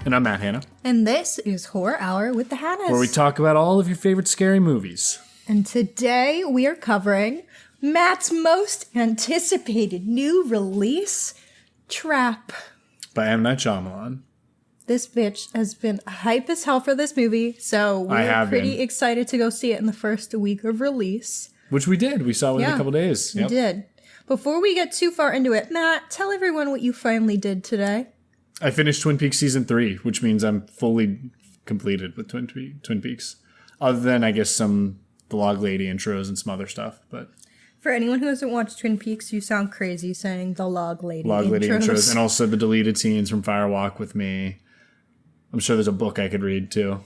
And I'm Matt Hanna. And this is Horror Hour with the Hannas. Where we talk about all of your favorite scary movies. And today we are covering Matt's most anticipated new release, Trap. By M Night Shyamalan. This bitch has been hype as hell for this movie, so we're pretty excited to go see it in the first week of release. Which we did. We saw it in a couple days. We did. Before we get too far into it, Matt, tell everyone what you finally did today. I finished Twin Peaks Season 3, which means I'm fully completed with Twin Peaks. Other than, I guess, some The Log Lady intros and some other stuff. But for anyone who hasn't watched Twin Peaks, you sound crazy saying The Log Lady intros. And also the deleted scenes from Fire Walk with Me. I'm sure there's a book I could read, too.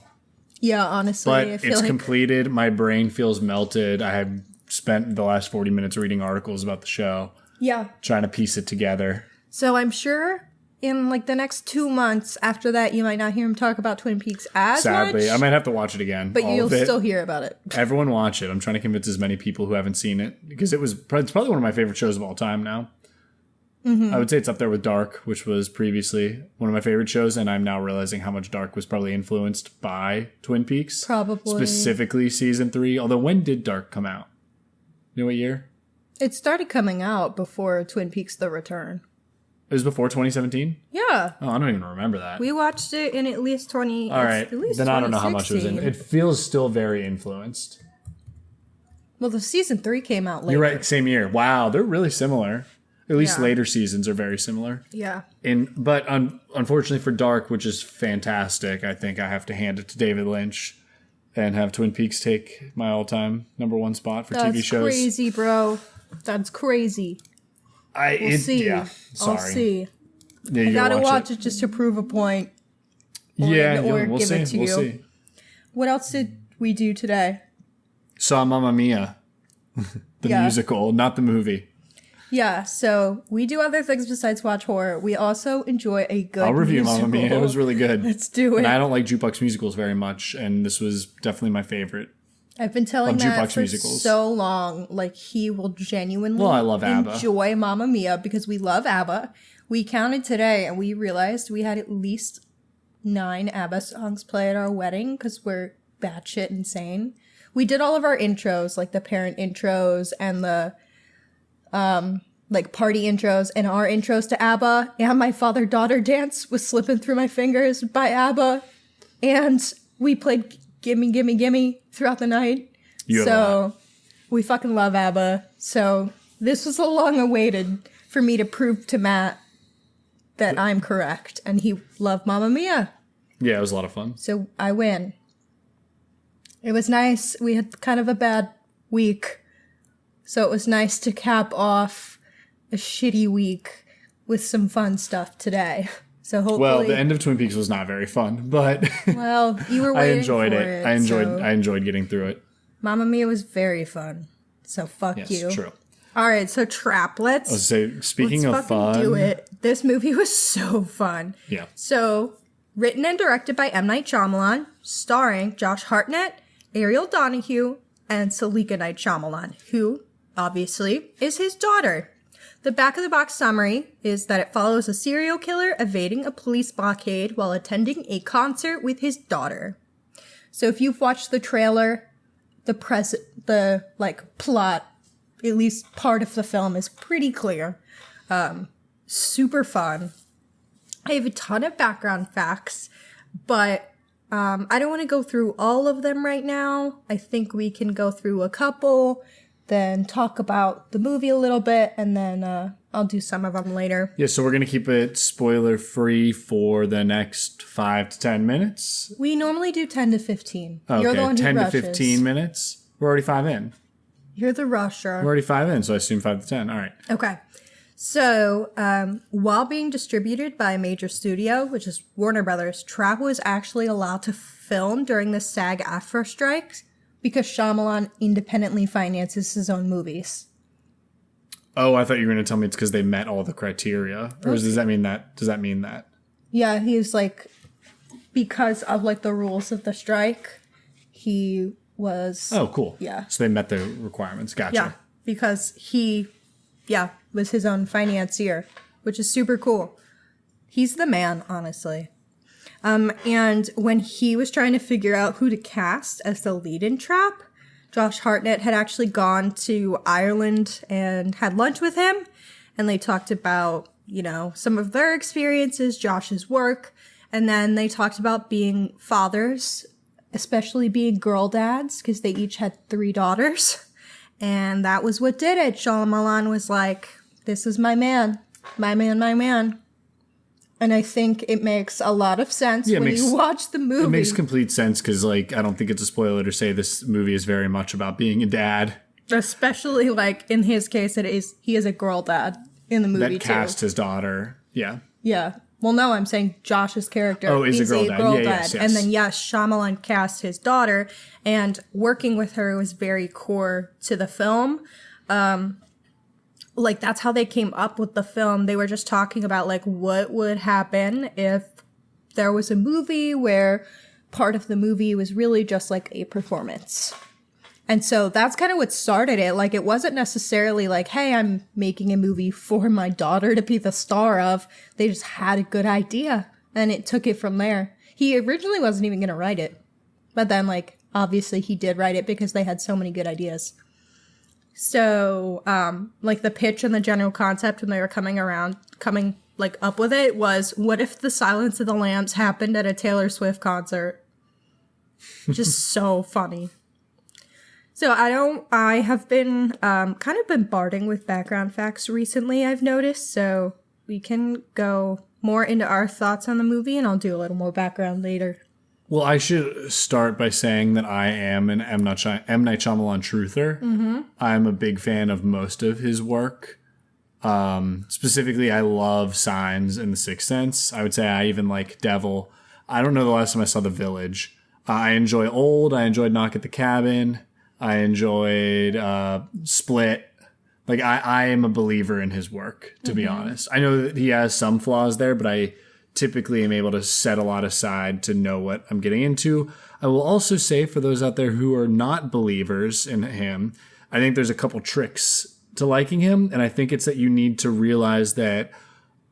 Yeah, honestly. But it's completed. My brain feels melted. I have spent the last 40 minutes reading articles about the show. Yeah. Trying to piece it together. So I'm sure in like the next 2 months after that, you might not hear him talk about Twin Peaks as Sadly, much. I might have to watch it again. But you'll still hear about it. Everyone watch it. I'm trying to convince as many people who haven't seen it. Because it's probably one of my favorite shows of all time now. Mm-hmm. I would say it's up there with Dark, which was previously one of my favorite shows. And I'm now realizing how much Dark was probably influenced by Twin Peaks. Probably. Specifically Season 3. Although when did Dark come out? You know what year? It started coming out before Twin Peaks The Return. It was before 2017? Yeah. Oh, I don't even remember that. We watched it in at least 20... All right. Then I don't know how much it was in. It feels still very influenced. Well, the Season 3 came out later. You're right. Same year. Wow. They're really similar. At least later seasons are very similar. Yeah. But unfortunately for Dark, which is fantastic, I think I have to hand it to David Lynch and have Twin Peaks take my all-time #1 spot for TV shows. That's crazy, bro. That's crazy. We'll see. Yeah. Sorry. I'll see. Yeah, I gotta watch it just to prove a point. We'll see. We'll see. What else did we do today? Saw Mamma Mia, the musical, not the movie. Yeah, so we do other things besides watch horror. We also enjoy a good I'll review musical. Mamma Mia. It was really good. Let's do it. And I don't like jukebox musicals very much, and this was definitely my favorite. I've been telling Matt for so long, like, he will genuinely I love ABBA. Enjoy Mamma Mia because we love ABBA. We counted today and we realized we had at least 9 ABBA songs play at our wedding because we're batshit insane. We did all of our intros, like the parent intros and the like party intros, and our intros to ABBA, and my father-daughter dance was slipping through my fingers by ABBA, and we played Gimme, Gimme, Gimme throughout the night. So we fucking love ABBA. So this was a long awaited for me to prove to Matt that I'm correct, and he loved Mamma Mia. Yeah, it was a lot of fun. So I win. It was nice. We had kind of a bad week, so it was nice to cap off a shitty week with some fun stuff today. So hopefully... Well, the end of Twin Peaks was not very fun, but... Well, you were waiting I enjoyed for it. I enjoyed getting through it. Mamma Mia was very fun. So fuck you. Yes, true. All right, so Trap. Let's speaking of fun... do it. This movie was so fun. Yeah. So, written and directed by M Night Shyamalan, starring Josh Hartnett, Ariel Donahue, and Salika Night Shyamalan, who, obviously, is his daughter. The back-of-the-box summary is that it follows a serial killer evading a police blockade while attending a concert with his daughter. So if you've watched the trailer, the plot, at least part of the film, is pretty clear. Super fun. I have a ton of background facts, but I don't want to go through all of them right now. I think we can go through a couple, then talk about the movie a little bit, and then I'll do some of them later. Yeah, so we're going to keep it spoiler-free for the next 5 to 10 minutes. We normally do 10 to 15. Okay, You're the one who 10 rushes. to 15 minutes? We're already 5 in. You're the rusher. We're already 5 in, so I assume 5 to 10. All right. Okay. So, while being distributed by a major studio, which is Warner Brothers, Trap was actually allowed to film during the SAG-AFTRA strikes, because Shyamalan independently finances his own movies. Oh, I thought you were going to tell me it's because they met all the criteria. Or does that mean that? Yeah, he's like, because of like the rules of the strike, he was... Oh, cool. Yeah. So they met the requirements. Gotcha. Yeah, because he, was his own financier, which is super cool. He's the man, honestly. And when he was trying to figure out who to cast as the lead in Trap, Josh Hartnett had actually gone to Ireland and had lunch with him. And they talked about, you know, some of their experiences, Josh's work. And then they talked about being fathers, especially being girl dads, because they each had 3 daughters. And that was what did it. Shyamalan was like, this is my man. My man, my man. And I think it makes a lot of sense when you watch the movie. It makes complete sense because, like, I don't think it's a spoiler to say this movie is very much about being a dad. Especially, like, in his case, he is a girl dad in the movie, that cast his daughter. Yeah. Yeah. Well, no, I'm saying Josh's character is a girl dad. Yes. And then, yes, Shyamalan cast his daughter, and working with her was very core to the film. Like, that's how they came up with the film. They were just talking about, like, what would happen if there was a movie where part of the movie was really just, like, a performance. And so that's kind of what started it. Like, it wasn't necessarily like, hey, I'm making a movie for my daughter to be the star of. They just had a good idea, and it took it from there. He originally wasn't even going to write it. Like, obviously he did write it because they had so many good ideas. So, like, the pitch and the general concept when they were coming up with it was, what if the Silence of the Lambs happened at a Taylor Swift concert? Just so funny. So I have been, kind of bombarding with background facts recently, I've noticed, so we can go more into our thoughts on the movie, and I'll do a little more background later. Well, I should start by saying that I am an M. Night Shyamalan truther. Mm-hmm. I'm a big fan of most of his work. Specifically, I love Signs and The Sixth Sense. I would say I even like Devil. I don't know the last time I saw The Village. I enjoy Old. I enjoyed Knock at the Cabin. I enjoyed Split. Like, I am a believer in his work, to be honest. I know that he has some flaws there, but I typically am able to set a lot aside to know what I'm getting into. I will also say, for those out there who are not believers in him, I think there's a couple tricks to liking him. And I think it's that you need to realize that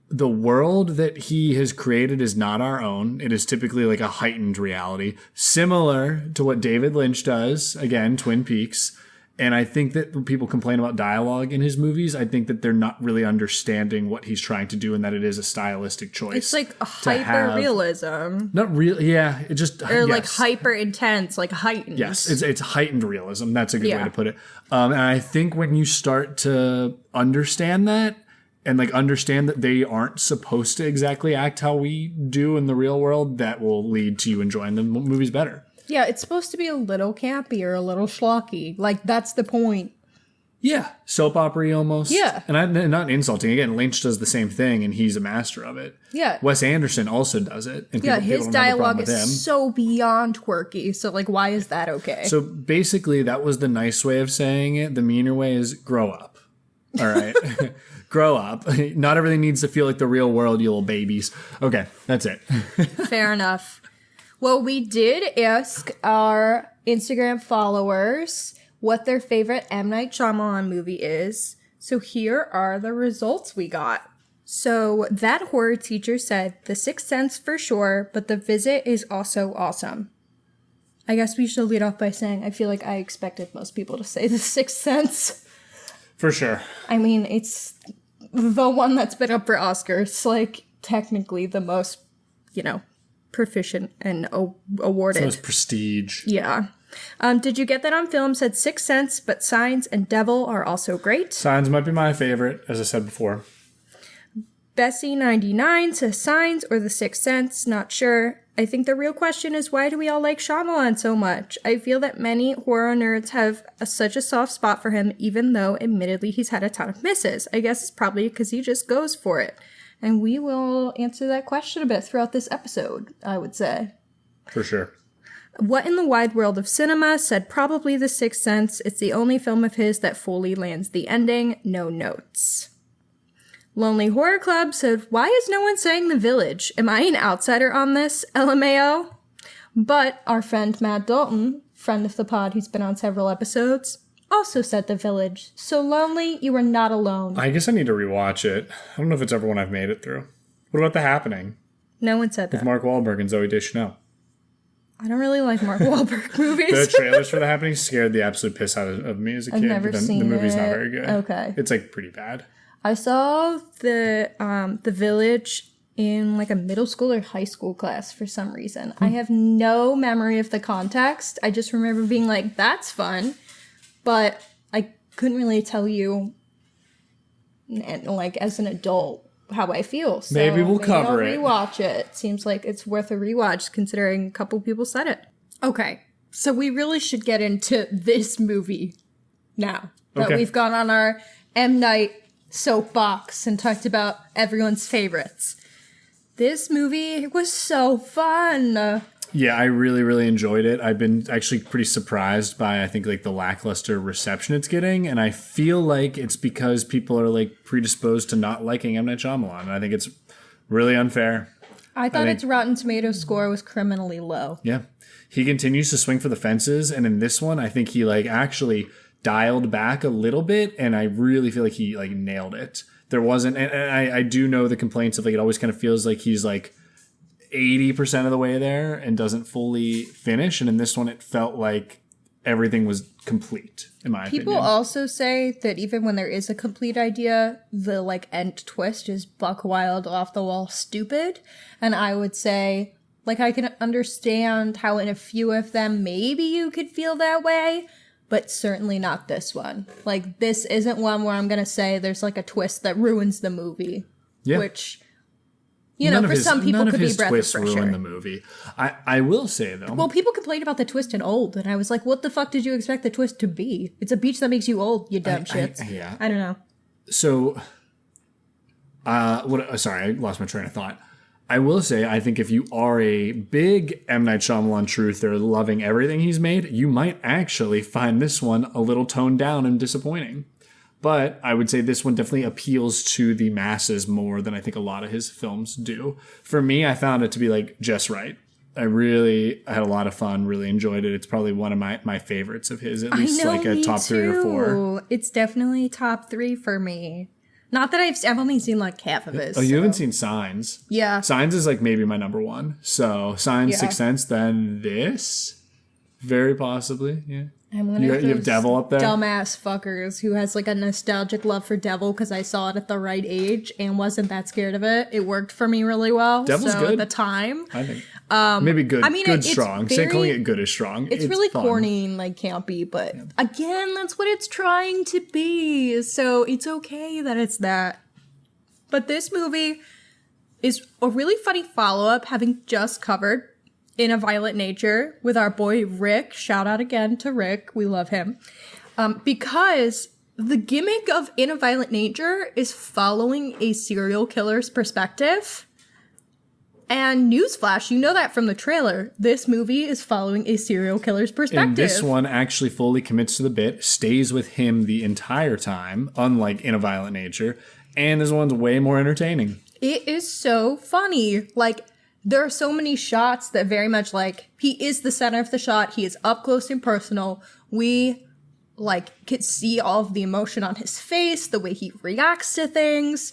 the world that he has created is not our own. It is typically like a heightened reality, similar to what David Lynch does, again, Twin Peaks. And I think that when people complain about dialogue in his movies, I think that they're not really understanding what he's trying to do, and that it is a stylistic choice. It's like a hyper-realism. Not real, yeah. It just like hyper-intense, like heightened. Yes, it's heightened realism. That's a good way to put it. And I think when you start to understand that, and like understand that they aren't supposed to exactly act how we do in the real world, that will lead to you enjoying the movies better. Yeah, it's supposed to be a little campy or a little schlocky. Like, that's the point. Yeah, soap opera almost. Yeah. And I'm not insulting. Again, Lynch does the same thing, and he's a master of it. Yeah. Wes Anderson also does it. And his dialogue is so beyond quirky. So, like, why is that okay? So, basically, that was the nice way of saying it. The meaner way is grow up. All right? Grow up. Not everything needs to feel like the real world, you little babies. Okay, that's it. Fair enough. Well, we did ask our Instagram followers what their favorite M. Night Shyamalan movie is. So here are the results we got. So that horror teacher said The Sixth Sense for sure, but The Visit is also awesome. I guess we should lead off by saying I feel like I expected most people to say The Sixth Sense. For sure. I mean, it's the one that's been up for Oscars. Like, technically the most, proficient and awarded. It's the most prestige. Yeah. Did you get that on film? Said Sixth Sense, but Signs and Devil are also great. Signs might be my favorite, as I said before. Bessie99 says Signs or The Sixth Sense, not sure. I think the real question is, why do we all like Shyamalan so much? I feel that many horror nerds have such a soft spot for him, even though admittedly he's had a ton of misses. I guess it's probably because he just goes for it. And we will answer that question a bit throughout this episode, I would say. For sure. What in the wide world of cinema said probably The Sixth Sense. It's the only film of his that fully lands the ending. No notes. Lonely Horror Club said, why is no one saying The Village? Am I an outsider on this? LMAO. But our friend Matt Dalton, friend of the pod who's been on several episodes, also said The Village. So Lonely, you are not alone. I guess I need to rewatch it. I don't know if it's ever one I've made it through. What about The Happening? No one said With that. Mark Wahlberg and Zooey Deschanel. I don't really like Mark Wahlberg movies. The trailers for The Happening scared the absolute piss out of me as a kid. I've never seen the movie's it. not very good. Okay. It's like pretty bad. I saw the Village in like a middle school or high school class for some reason. I have no memory of the context. I just remember being like, that's fun. But I couldn't really tell you, like, as an adult, how I feel. So Maybe we'll cover I'll it. rewatch it. Seems like it's worth a rewatch considering a couple people said it. Okay, so we really should get into this movie now that Okay. we've gone on our M Night soapbox and talked about everyone's favorites. This movie was so fun. Yeah, I really, really enjoyed it. I've been actually pretty surprised by, I think, like the lackluster reception it's getting. And I feel like it's because people are like predisposed to not liking M Night Shyamalan. And I think it's really unfair. I thought its Rotten Tomatoes score was criminally low. Yeah. He continues to swing for the fences. And in this one, I think he like actually dialed back a little bit. And I really feel like he like nailed it. There wasn't, and I do know the complaints of like, it always kind of feels like he's like 80% of the way there and doesn't fully finish. And in this one, it felt like everything was complete, in my People opinion. also say that even when there is a complete idea, the like end twist is buck wild, off the wall, stupid. And I would say, like, I can understand how in a few of them maybe you could feel that way, but certainly not this one. Like, this isn't one where I'm gonna say there's like a twist that ruins the movie, Yeah. which, you know, for some people could be breath of twists fresh ruin air. the movie. I will say though. Well, people complained about the twist in Old, and I was like, what the fuck did you expect the twist to be? It's a beach that makes you old, you dumb shits. yeah. I don't know. So, sorry, I lost my train of thought. I will say, I think if you are a big M. Night Shyamalan truther loving everything he's made, you might actually find this one a little toned down and disappointing. But I would say this one definitely appeals to the masses more than I think a lot of his films do. For me, I found it to be like just right. I had a lot of fun, really enjoyed it. It's probably one of my favorites of his, at least like a top 3 or 4. It's definitely top 3 for me. Not that I've only seen like half of it. Oh, you haven't seen Signs? Yeah. Signs is like maybe my number 1. So Signs, Yeah. Sixth Sense, then this, very possibly. Yeah. I'm one You of have those Devil up there? dumbass fuckers who has like a nostalgic love for Devil because I saw it at the right age and wasn't that scared of it. It worked for me really well. Devil's so good. At the time. I think maybe good. I mean, good, it's strong. very- Say calling it good is strong. It's really fun. corny and like campy, but again, that's what it's trying to be. So it's okay that it's that. But this movie is a really funny follow-up, having just covered In a Violent Nature with our boy Rick. Shout out again to Rick. We love him. Because the gimmick of In a Violent Nature is following a serial killer's perspective. And newsflash, you know that from the trailer. This movie is following a serial killer's perspective. And this one actually fully commits to the bit, stays with him the entire time, unlike In a Violent Nature. And this one's way more entertaining. It is so funny. Like, there are so many shots that very much like, he is the center of the shot. He is up close and personal. We, like, could see all of the emotion on his face, the way he reacts to things,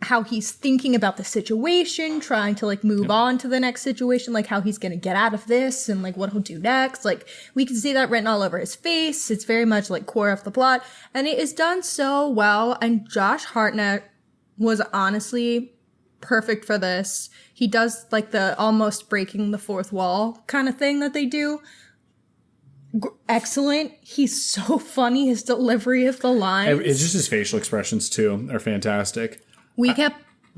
how he's thinking about the situation, trying to, like, move on to the next situation, like, how he's gonna get out of this and, like, what he'll do next. Like, we can see that written all over his face. It's very much, like, core of the plot. And it is done so well. And Josh Hartnett was honestly perfect for this. He does, like, the almost breaking the fourth wall kind of thing that they do. Excellent. He's so funny. His delivery of the lines. It's just his facial expressions, too, are fantastic. We kept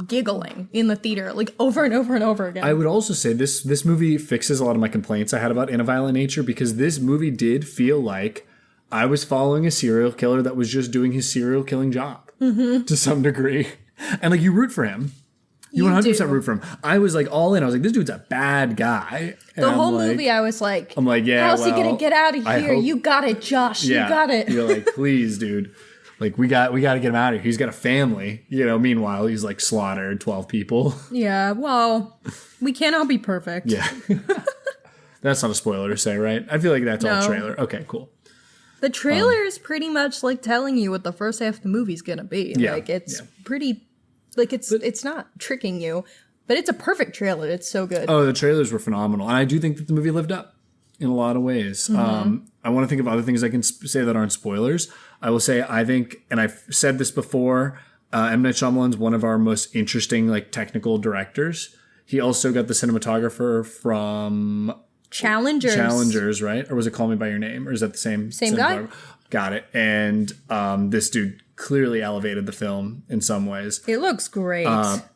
giggling in the theater, like, over and over and over again. I would also say this movie fixes a lot of my complaints I had about In a Violent Nature, because this movie did feel like I was following a serial killer that was just doing his serial killing job to some degree. And, like, you root for him. You 100% do. root for him. I was, like, all in. I was like, this dude's a bad guy. And the whole movie, I was like, I'm like, yeah, how's he gonna well, get out of I here? hope- You got it, Josh. Yeah. You got it. You're like, please, dude. Like, we got to get him out of here. He's got a family. You know, meanwhile, he's, like, slaughtered 12 people. Yeah, well, we can't all be perfect. Yeah. That's not a spoiler to say, right? I feel like that's all No. trailer. Okay, cool. The trailer is pretty much like telling you what the first half of the movie's gonna be. Yeah, Like, it's yeah. pretty, like, it's not tricking you. But it's a perfect trailer. It's so good. Oh, the trailers were phenomenal. And I do think that the movie lived up in a lot of ways. I want to think of other things I can say that aren't spoilers. I will say, I think, and I've said this before, M Night Shyamalan's one of our most interesting, like, technical directors. He also got the cinematographer from Challengers, right? Or was it Call Me by Your Name? Or is that the same guy? Got it. And this dude clearly elevated the film in some ways. It looks great.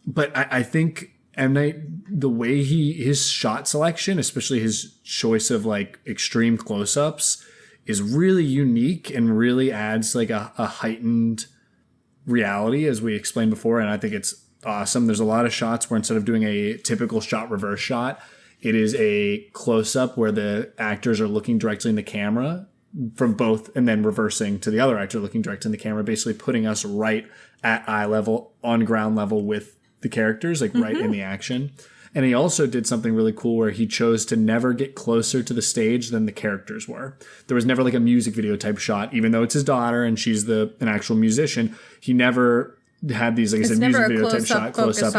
But I think M. Night, the way his shot selection, especially his choice of like extreme close-ups, is really unique and really adds like a heightened reality, as we explained before. And I think it's awesome. There's a lot of shots where instead of doing a typical shot reverse shot, it is a close-up where the actors are looking directly in the camera from both, and then reversing to the other actor looking direct in the camera, basically putting us right at eye level, on ground level with the characters, like right in the action. And he also did something really cool where he chose to never get closer to the stage than the characters were. There was never like a music video type shot, even though it's his daughter and she's an actual musician. He never had these, like I said, music video type shot close up.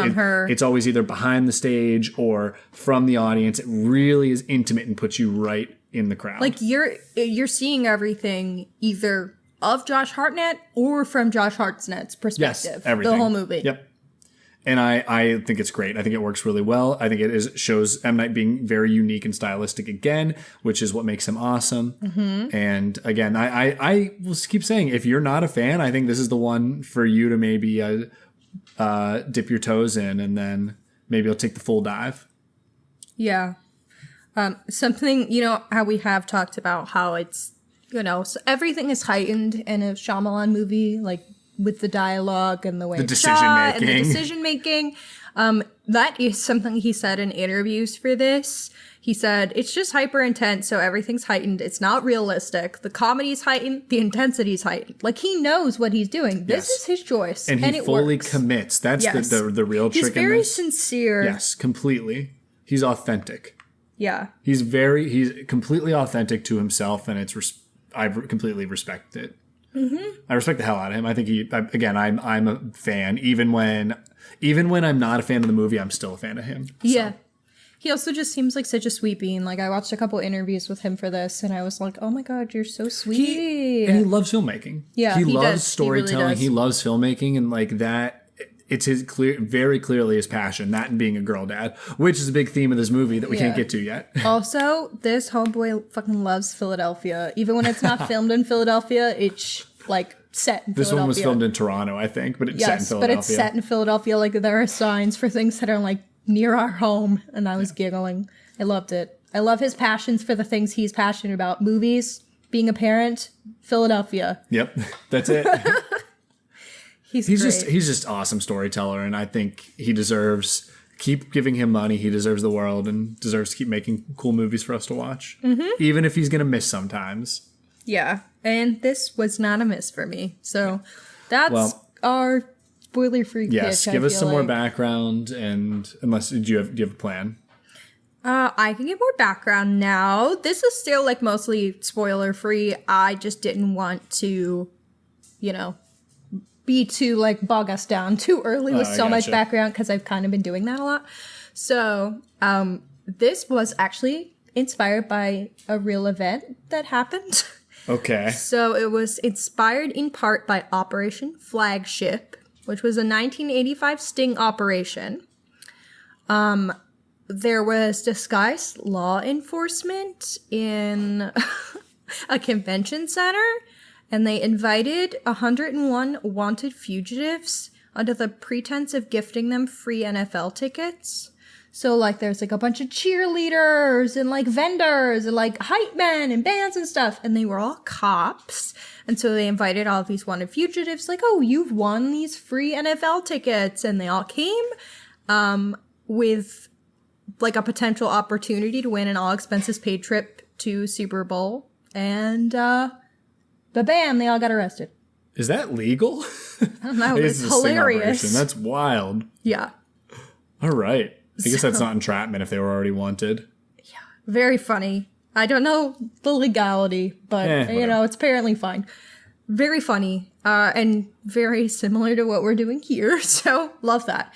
It's always either behind the stage or from the audience. It really is intimate and puts you right in the crowd. Like you're seeing everything either of Josh Hartnett or from Josh Hartnett's perspective. Yes, everything. The whole movie. Yep. And I think it's great. I think it works really well. I think it shows M. Night being very unique and stylistic again, which is what makes him awesome. And again, I will keep saying, if you're not a fan, I think this is the one for you to maybe dip your toes in, and then maybe you'll take the full dive. Yeah. Something, how we have talked about how it's, so everything is heightened in a Shyamalan movie, like with the dialogue and the way it's shot and the decision making. That is something he said in interviews for this. He said, it's just hyper intense, so everything's heightened. It's not realistic. The comedy's heightened. The intensity's heightened. Like, he knows what he's doing. This is his choice. And he fully commits. That's the real trick in this. He's very sincere. Yes, completely. He's authentic. Yeah. He's completely authentic to himself, and I completely respect it. I respect the hell out of him. I think I'm a fan. Even when I'm not a fan of the movie, I'm still a fan of him. Yeah. So. He also just seems like such a sweet being. Like, I watched a couple interviews with him for this, and I was like, oh my God, you're so sweet. And he loves filmmaking. Yeah, he loves storytelling. He really does. He loves filmmaking, and like that. It's very clearly his passion, that and being a girl dad, which is a big theme of this movie that we can't get to yet. Also, this homeboy fucking loves Philadelphia. Even when it's not filmed in Philadelphia, it's like set in Philadelphia. This one was filmed in Toronto, I think, but it's set in Philadelphia. But it's set in Philadelphia. Like, there are signs for things that are like near our home, and I was giggling. I loved it. I love his passions for the things he's passionate about. Movies, being a parent, Philadelphia. Yep, that's it. He's great. He's just awesome storyteller, and I think he deserves, keep giving him money. He deserves the world and deserves to keep making cool movies for us to watch, even if he's gonna miss sometimes. Yeah, and this was not a miss for me. So that's our spoiler-free pitch. Yes, give us some more background, and do you have a plan? I can give more background now. This is still like mostly spoiler-free. I just didn't want to, be too like bog us down too early with so much background, because I've kind of been doing that a lot. So this was actually inspired by a real event that happened. Okay. So it was inspired in part by Operation Flagship, which was a 1985 sting operation. There was disguised law enforcement in a convention center, and they invited 101 wanted fugitives under the pretense of gifting them free NFL tickets. So, like, there's, like, a bunch of cheerleaders and, like, vendors and, like, hype men and bands and stuff. And they were all cops. And so they invited all of these wanted fugitives, like, oh, you've won these free NFL tickets. And they all came with, like, a potential opportunity to win an all-expenses-paid trip to Super Bowl. And, but bam, they all got arrested. Is that legal? I don't know. It's hilarious. That's wild. Yeah. All right. I guess that's not entrapment if they were already wanted. Yeah. Very funny. I don't know the legality, but, it's apparently fine. Very funny, and very similar to what we're doing here. So love that.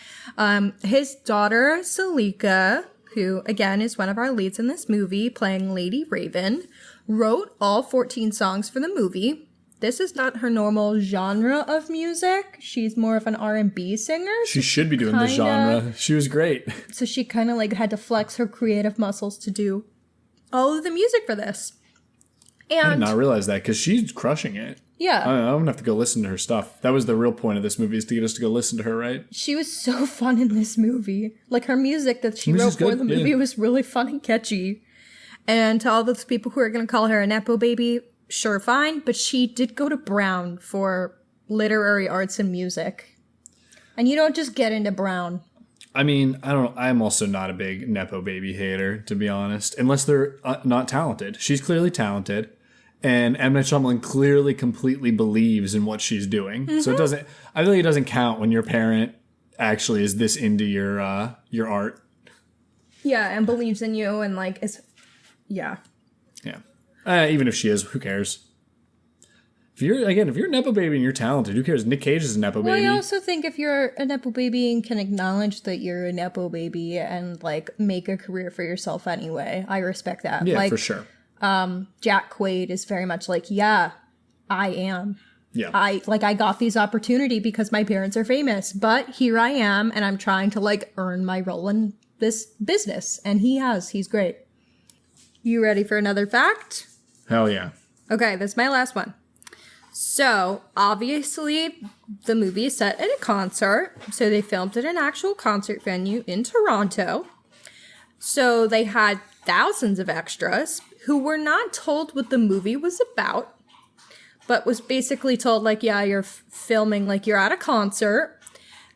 His daughter, Salika, who again is one of our leads in this movie, playing Lady Raven, wrote all 14 songs for the movie. This is not her normal genre of music. She's more of an R&B singer. She should be doing this genre. She was great. So she kind of like had to flex her creative muscles to do all of the music for this. And I did not realize that because she's crushing it. Yeah. I'm going to have to go listen to her stuff. That was the real point of this movie, is to get us to go listen to her, right? She was so fun in this movie. Like, her music that she wrote for the movie was really fun and catchy. And to all those people who are going to call her a Nepo baby, sure, fine. But she did go to Brown for literary arts and music. And you don't just get into Brown. I mean, I'm also not a big Nepo baby hater, to be honest. Unless they're not talented. She's clearly talented. And M Night Shyamalan clearly completely believes in what she's doing. Mm-hmm. So I feel like it doesn't count when your parent actually is this into your art. Yeah, and believes in you and like yeah. Yeah. Even if she is, who cares? If you're a Nepo baby and you're talented, who cares? Nick Cage is a Nepo baby. Well, I also think if you're a Nepo baby and can acknowledge that you're a Nepo baby and like make a career for yourself anyway, I respect that. Yeah, like, for sure. Jack Quaid is very much like, yeah, I am. Yeah. I got these opportunity because my parents are famous, but here I am and I'm trying to like earn my role in this business. And he's great. You ready for another fact? Hell yeah. Okay, this is my last one. So, obviously, the movie is set at a concert. So, they filmed at an actual concert venue in Toronto. So, they had thousands of extras who were not told what the movie was about, but was basically told, like, yeah, you're filming, like, you're at a concert.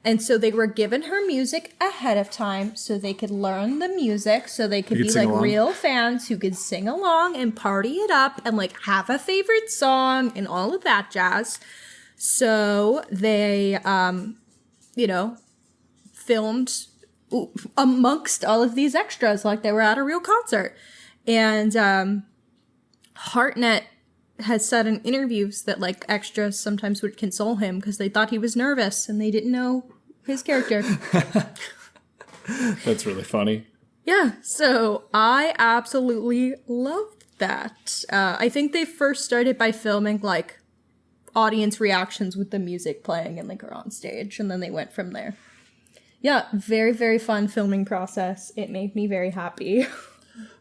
And so they were given her music ahead of time so they could learn the music, so they could be like real fans who could sing along and party it up and like have a favorite song and all of that jazz. So they, filmed amongst all of these extras like they were at a real concert. And Hartnett has said in interviews that like extras sometimes would console him because they thought he was nervous and they didn't know his character. That's really funny. Yeah, so I absolutely loved that. I think they first started by filming like audience reactions with the music playing and like her on stage, and then they went from there. Yeah, very, very fun filming process. It made me very happy.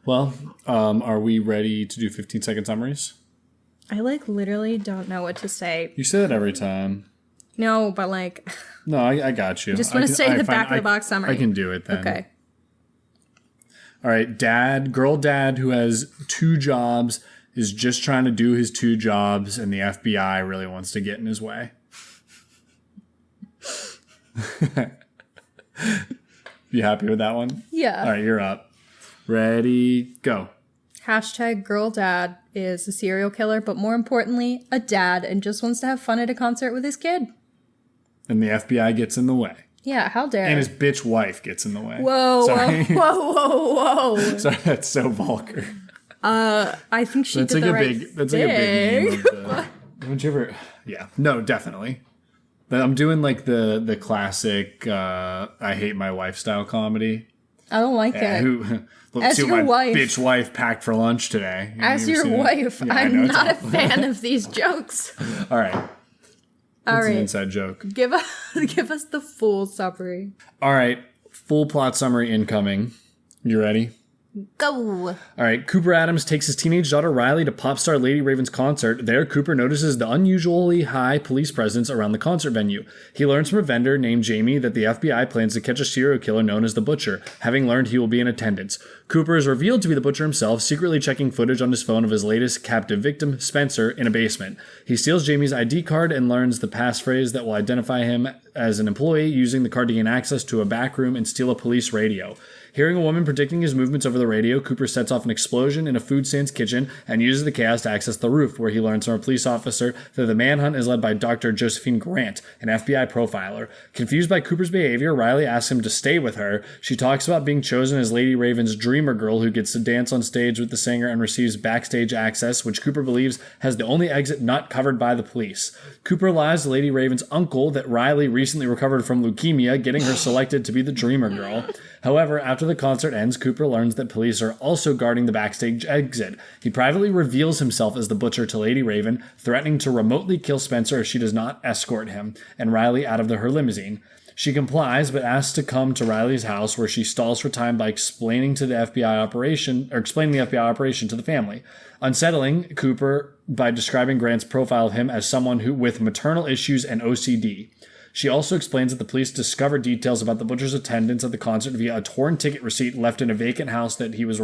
Well, are we ready to do 15-second summaries? I like literally don't know what to say. You say that every time. No, but like... No, I got you. I just want to say the back of the box summary. I can do it then. Okay. All right, girl dad who has 2 jobs is just trying to do his 2 jobs, and the FBI really wants to get in his way. You happy with that one? Yeah. All right, you're up. Ready, go. Hashtag girl dad is a serial killer, but more importantly, a dad and just wants to have fun at a concert with his kid. And the FBI gets in the way. Yeah, how dare. And his bitch wife gets in the way. Whoa, Sorry. whoa. Sorry, that's so vulgar. I think she that's did like the a right big. That's like a big meme. Haven't you ever? Yeah. No, definitely. But I'm doing like the classic I hate my wife style comedy. I don't like it. Let's see what my wife, bitch wife packed for lunch today. As your wife, yeah, I'm not a fan of these jokes. All right. It's an inside joke. Give us the full summary. All right. Full plot summary incoming. You ready? Go. All right. Cooper Adams takes his teenage daughter Riley to pop star Lady Raven's concert. There, Cooper notices the unusually high police presence around the concert venue. He learns from a vendor named Jamie that the FBI plans to catch a serial killer known as the Butcher, having learned he will be in attendance. Cooper is revealed to be the Butcher himself, secretly checking footage on his phone of his latest captive victim, Spencer, in a basement. He steals Jamie's ID card and learns the passphrase that will identify him as an employee, using the card to gain access to a back room and steal a police radio. Hearing a woman predicting his movements over the radio, Cooper sets off an explosion in a food stand's kitchen and uses the chaos to access the roof, where he learns from a police officer that the manhunt is led by Dr. Josephine Grant, an FBI profiler. Confused by Cooper's behavior, Riley asks him to stay with her. She talks about being chosen as Lady Raven's dream Dreamer Girl, who gets to dance on stage with the singer and receives backstage access, which Cooper believes has the only exit not covered by the police. Cooper lies to Lady Raven's uncle that Riley recently recovered from leukemia, getting her selected to be the Dreamer Girl. However, after the concert ends, Cooper learns that police are also guarding the backstage exit. He privately reveals himself as the Butcher to Lady Raven, threatening to remotely kill Spencer if she does not escort him and Riley out of her limousine. She complies, but asks to come to Riley's house, where she stalls for time by explaining the FBI operation to the family. Unsettling Cooper by describing Grant's profile of him as someone who with maternal issues and OCD. She also explains that the police discovered details about the Butcher's attendance at the concert via a torn ticket receipt left in a vacant house that was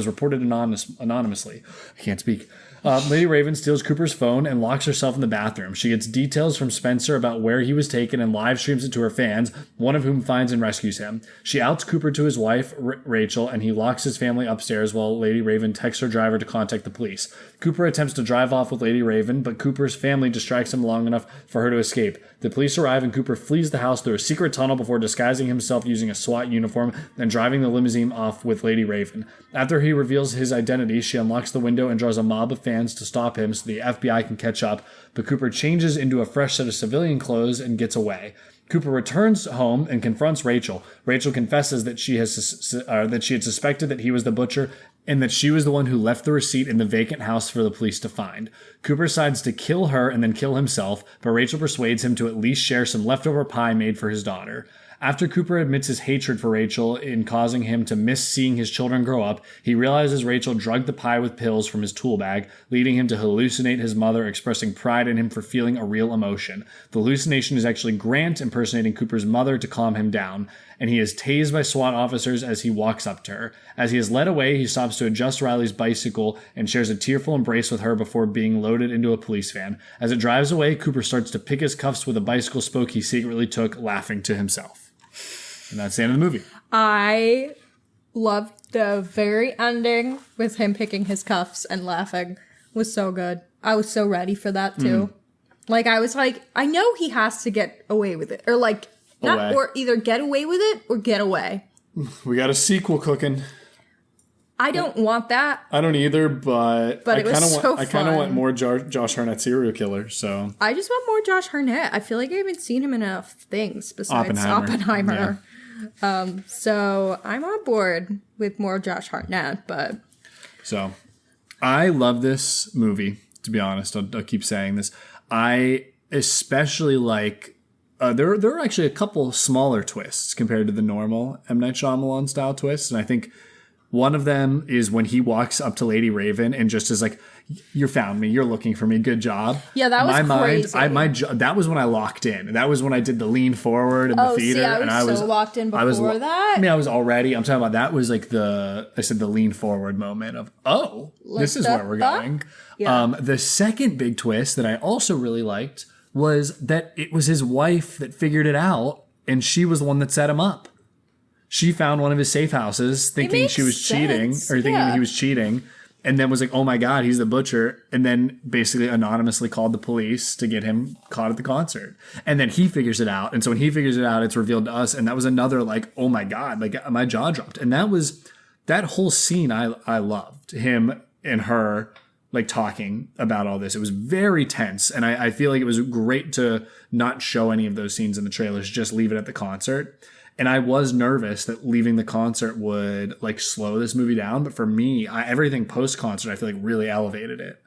reported anonymously. I can't speak. Lady Raven steals Cooper's phone and locks herself in the bathroom. She gets details from Spencer about where he was taken and live streams it to her fans, one of whom finds and rescues him. She outs Cooper to his wife, Rachel, and he locks his family upstairs while Lady Raven texts her driver to contact the police. Cooper attempts to drive off with Lady Raven, but Cooper's family distracts him long enough for her to escape. The police arrive and Cooper flees the house through a secret tunnel before disguising himself using a SWAT uniform and driving the limousine off with Lady Raven. After he reveals his identity, she unlocks the window and draws a mob of fans to stop him so the FBI can catch up, but Cooper changes into a fresh set of civilian clothes and gets away. Cooper returns home and confronts Rachel. Rachel confesses that she had suspected that he was the Butcher and that she was the one who left the receipt in the vacant house for the police to find. Cooper decides to kill her and then kill himself, but Rachel persuades him to at least share some leftover pie made for his daughter. After Cooper admits his hatred for Rachel in causing him to miss seeing his children grow up, he realizes Rachel drugged the pie with pills from his tool bag, leading him to hallucinate his mother, expressing pride in him for feeling a real emotion. The hallucination is actually Grant impersonating Cooper's mother to calm him down, and he is tased by SWAT officers as he walks up to her. As he is led away, he stops to adjust Riley's bicycle and shares a tearful embrace with her before being loaded into a police van. As it drives away, Cooper starts to pick his cuffs with a bicycle spoke he secretly took, laughing to himself. And that's the end of the movie. I loved the very ending with him picking his cuffs and laughing. Was so good. I was so ready for that too. Like, I was like, I know he has to get away with it. Or like, not, or either get away with it or get away. We got a sequel cooking. I don't want that. I don't either, but it was so fun. I kind of want more Josh Hartnett serial killer. So I just want more Josh Hartnett. I feel like I haven't seen him in enough things besides Oppenheimer. Yeah. So I'm on board with more Josh Hartnett. But so I love this movie. To be honest, I'll keep saying this. I especially like. There are actually a couple smaller twists compared to the normal M Night Shyamalan style twists, and I think. One of them is when he walks up to Lady Raven and just is like, "You found me. You're looking for me. Good job." Yeah, that was crazy. That was when I locked in. That was when I did the lean forward in the theater. I was so locked in before that. I mean, I was already. I'm talking about that was like the lean forward moment of this is where we're going. Yeah. The second big twist that I also really liked was that it was his wife that figured it out, and she was the one that set him up. She found one of his safe houses thinking she was cheating or thinking he was cheating and then was like, oh my God, he's the Butcher. And then basically anonymously called the police to get him caught at the concert. And then he figures it out. And so when he figures it out, it's revealed to us. And that was another like, oh my God, like my jaw dropped. And that whole scene I loved. Him and her like talking about all this. It was very tense. And I feel like it was great to not show any of those scenes in the trailers, just leave it at the concert. And I was nervous that leaving the concert would like slow this movie down. But for me, everything post-concert, I feel like really elevated it.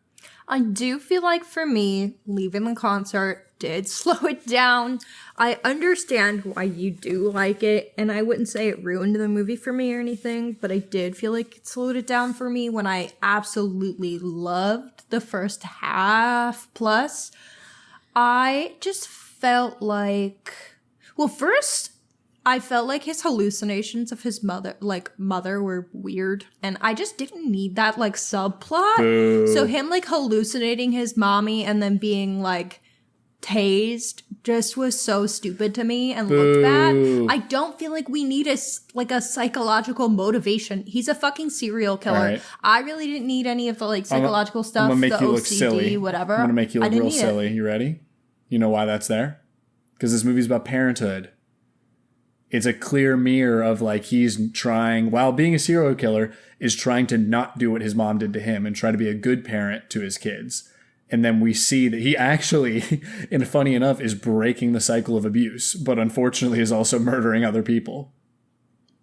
I do feel like for me, leaving the concert did slow it down. I understand why you do like it. And I wouldn't say it ruined the movie for me or anything. But I did feel like it slowed it down for me when I absolutely loved the first half plus. I just felt like, well, first, I felt like his hallucinations of his mother were weird. And I just didn't need that, like, subplot. Boo. So him, like, hallucinating his mommy and then being, like, tased just was so stupid to me and looked bad. I don't feel like we need a psychological motivation. He's a fucking serial killer. Right. I really didn't need any of the, like, psychological stuff. I'm gonna make the you OCD, look silly. Whatever. I'm gonna make you look real silly. You ready? You know why that's there? Because this movie's about parenthood. it's a clear mirror of like he's trying, while being a serial killer, is trying to not do what his mom did to him and try to be a good parent to his kids. And then we see that he actually, and funny enough, is breaking the cycle of abuse, but unfortunately is also murdering other people.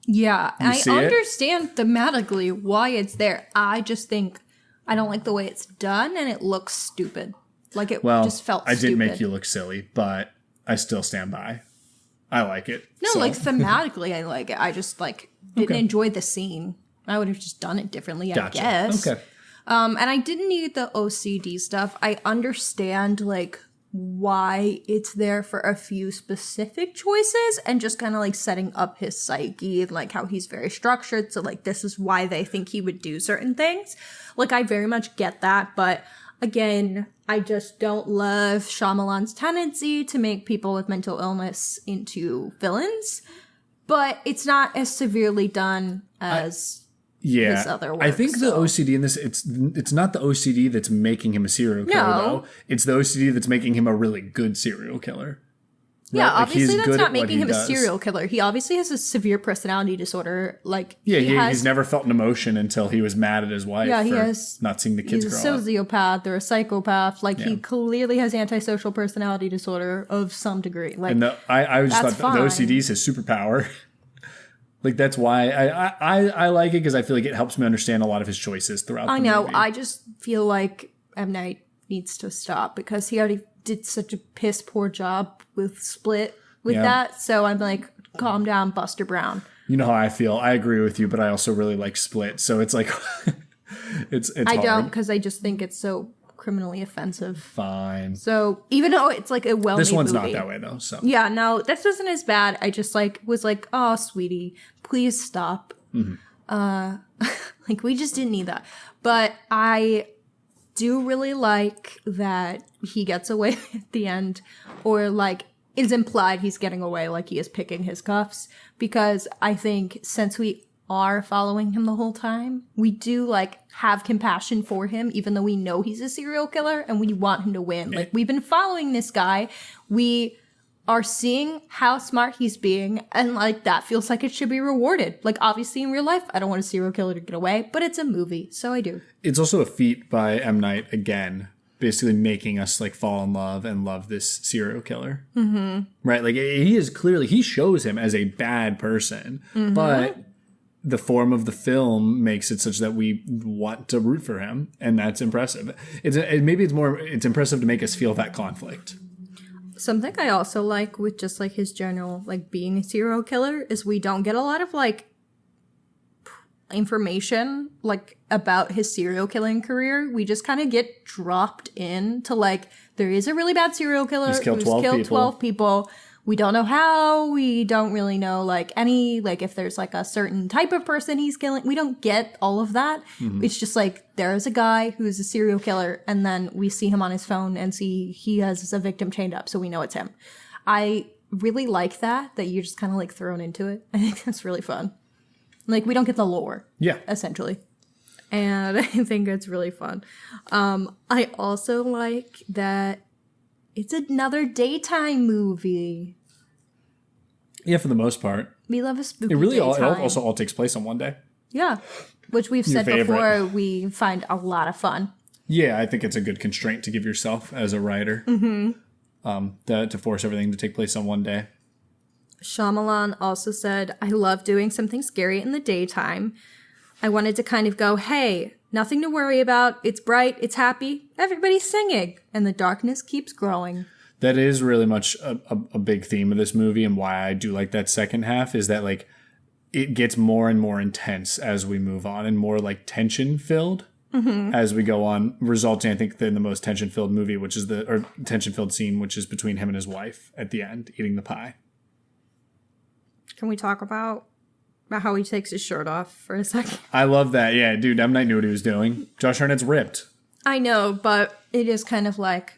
Yeah, I understand thematically why it's there. I just think I don't like the way it's done, and it looks stupid. Like it just felt stupid. I did make you look silly, but I still stand by. I like it. No, like thematically, I like it. I just like didn't enjoy the scene. I would have just done it differently, I guess. Okay. And I didn't need the OCD stuff. I understand like why it's there for a few specific choices and just kind of like setting up his psyche and like how he's very structured. So like this is why they think he would do certain things. Like I very much get that, but again, I just don't love Shyamalan's tendency to make people with mental illness into villains, but it's not as severely done as his other work. I think the OCD in this, it's not the OCD that's making him a serial killer, though. It's the OCD that's making him a really good serial killer. Yeah, right? Obviously that's not making him a serial killer. He obviously has a severe personality disorder. Like he's never felt an emotion until he was mad at his wife for not seeing the kids grow up. He's a sociopath or a psychopath. Like he clearly has antisocial personality disorder of some degree. Like, and I just thought the OCD is his superpower. Like that's why I like it, because I feel like it helps me understand a lot of his choices throughout the movie. I just feel like M. Night needs to stop because he already did such a piss poor job with Split with that. So I'm like, calm down, Buster Brown. You know how I feel. I agree with you, but I also really like Split. So it's like, it's I hard. don't, because I just think it's so criminally offensive. Fine. So even though it's like a well-made this one's movie, not that way though. So yeah, no, this isn't as bad. I just like was like, oh, sweetie, please stop. Like we just didn't need that. But I do really like that he gets away at the end, or like it's implied he's getting away, like he is picking his cuffs, because I think since we are following him the whole time, we do like have compassion for him, even though we know he's a serial killer and we want him to win. Like we've been following this guy, we are seeing how smart he's being, and like that feels like it should be rewarded. Like obviously in real life, I don't want a serial killer to get away, but it's a movie, so I do. It's also a feat by M. Night again, basically making us like fall in love and love this serial killer. Right? Like he shows him as a bad person, but the form of the film makes it such that we want to root for him, and that's impressive. It's impressive to make us feel that conflict. Something I also like with just like his general like being a serial killer is we don't get a lot of like information like about his serial killing career. We just kind of get dropped in to like there is a really bad serial killer who's killed 12 people. We don't know how. We don't really know like any, like if there's like a certain type of person he's killing. We don't get all of that. It's just like there's a guy who's a serial killer, and then we see him on his phone and see he has a victim chained up, so we know it's him. I really like that you're just kind of like thrown into it. I think that's really fun. Like we don't get the lore. Yeah. Essentially. And I think it's really fun. I also like that it's another daytime movie. Yeah, for the most part. We love a spooky It daytime. also all takes place on one day. Yeah, which we've said before we find a lot of fun. Yeah, I think it's a good constraint to give yourself as a writer. To force everything to take place on one day. Shyamalan also said, I love doing something scary in the daytime. I wanted to kind of go, hey, nothing to worry about. It's bright. It's happy. Everybody's singing. And the darkness keeps growing. That is really much a big theme of this movie, and why I do like that second half is that like it gets more and more intense as we move on, and more like tension filled as we go on, resulting I think in the most tension filled movie, which is tension filled scene, which is between him and his wife at the end eating the pie. Can we talk about how he takes his shirt off for a second? I love that. Yeah, dude, M. Night knew what he was doing. Josh Hartnett's ripped. I know, but it is kind of like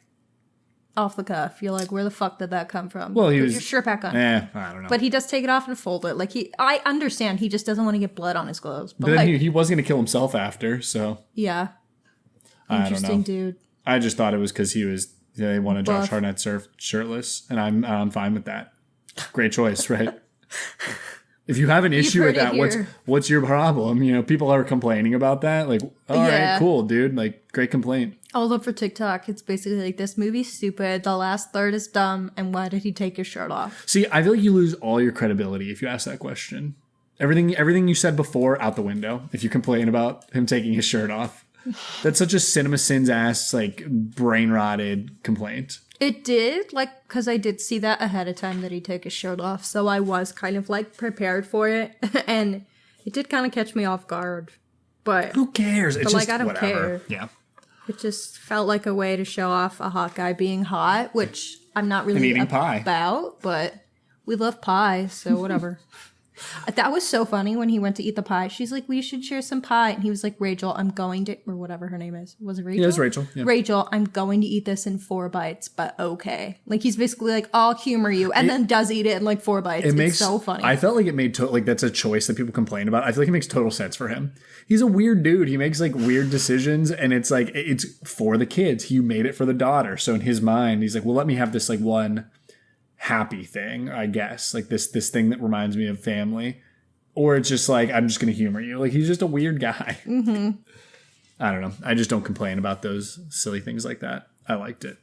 off the cuff. You're like, where the fuck did that come from? Well, Put your shirt back on. I don't know. But he does take it off and fold it. Like I understand he just doesn't want to get blood on his clothes. But then like, he was going to kill himself after, so. Yeah. Interesting, I don't know. Dude. I just thought it was because they wanted Josh Hartnett shirtless, and I'm fine with that. Great choice, right? If you have an issue with that, what's your problem? You know, people are complaining about that. Like, all right, cool, dude. Like, great complaint. All over TikTok, it's basically like, this movie's stupid, the last third is dumb, and why did he take his shirt off? See, I feel like you lose all your credibility if you ask that question. Everything you said before, out the window, if you complain about him taking his shirt off. That's such a Cinema Sins ass, like, brain-rotted complaint. It did, like, because I did see that ahead of time that he took his shirt off, so I was kind of, like, prepared for it, and it did kind of catch me off guard, but... Who cares? It's just, I don't whatever. care. Yeah. It just felt like a way to show off a hot guy being hot, which I'm not really about, but we love pie, so whatever. That was so funny when he went to eat the pie. She's like, we should share some pie. And he was like, Rachel, I'm going to, or whatever her name is. Was it Rachel? Yeah, it's Rachel. Yeah. Rachel, I'm going to eat this in 4 bites, but okay. Like, he's basically like, I'll humor you, and then does eat it in like 4 bites. It's so funny. I felt like it made, like, that's a choice that people complain about. I feel like it makes total sense for him. He's a weird dude. He makes like weird decisions, and it's like, it's for the kids. He made it for the daughter. So in his mind, he's like, well, let me have this like one happy thing, I guess. Like this thing that reminds me of family. Or it's just like, I'm just going to humor you. Like, he's just a weird guy. Mm-hmm. I don't know. I just don't complain about those silly things like that. I liked it.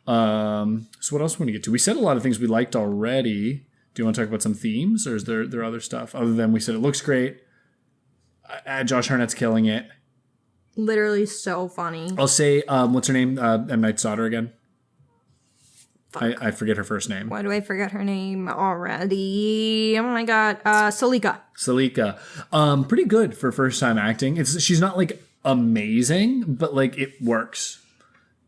So what else do we want to get to? We said a lot of things we liked already. Do you want to talk about some themes? Or is there other stuff? Other than we said it looks great. Josh Hartnett's killing it. Literally so funny. I'll say, what's her name? M. Night's daughter again. I forget her first name. Why do I forget her name already? Oh my god. Salika. Pretty good for first time acting. She's not like amazing, but like it works.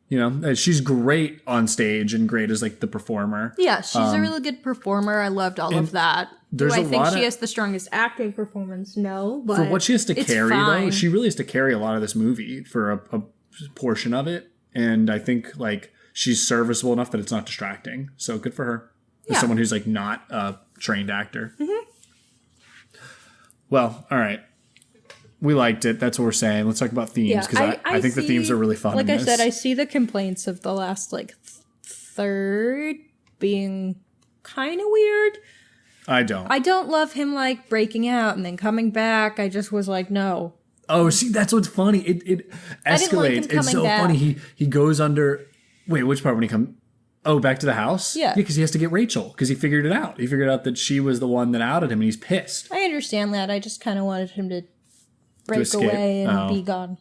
You know, she's great on stage and great as like the performer. Yeah, she's a really good performer. I loved all of that. Do I think she has the strongest acting performance? No, but for what she has to carry, though, she really has to carry a lot of this movie for a portion of it. And I think like she's serviceable enough that it's not distracting. So good for her. As someone who's like not a trained actor. Mm-hmm. Well, all right. We liked it. That's what we're saying. Let's talk about themes, because I think the themes are really fun. Like I said, I see the complaints of the last like third being kind of weird. I don't love him like breaking out and then coming back. I just was like, no. Oh, see, that's what's funny. It escalates. It's so funny. He goes under. Wait, which part when he come? Oh, back to the house? Yeah. Because he has to get Rachel, because he figured it out. He figured out that she was the one that outed him, and he's pissed. I understand that. I just kind of wanted him to break away and be gone.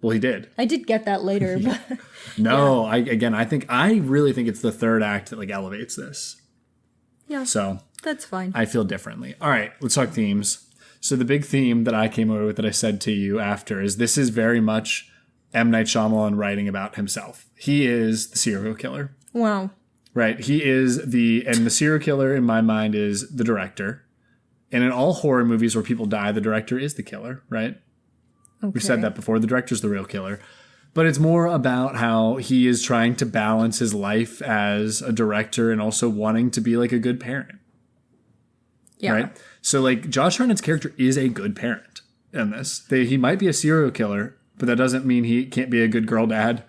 Well, he did. I did get that later. But no, yeah. I really think it's the third act that like elevates this. Yeah. So that's fine. I feel differently. All right, let's talk themes. So the big theme that I came over with that I said to you after is this is very much M. Night Shyamalan writing about himself. He is the serial killer. Wow. Right. He is and the serial killer in my mind is the director. And in all horror movies where people die, the director is the killer, right? Okay. We've said that before. The director's the real killer. But it's more about how he is trying to balance his life as a director and also wanting to be like a good parent. Yeah. Right? So like Josh Hartnett's character is a good parent in this. He might be a serial killer, but that doesn't mean he can't be a good girl dad.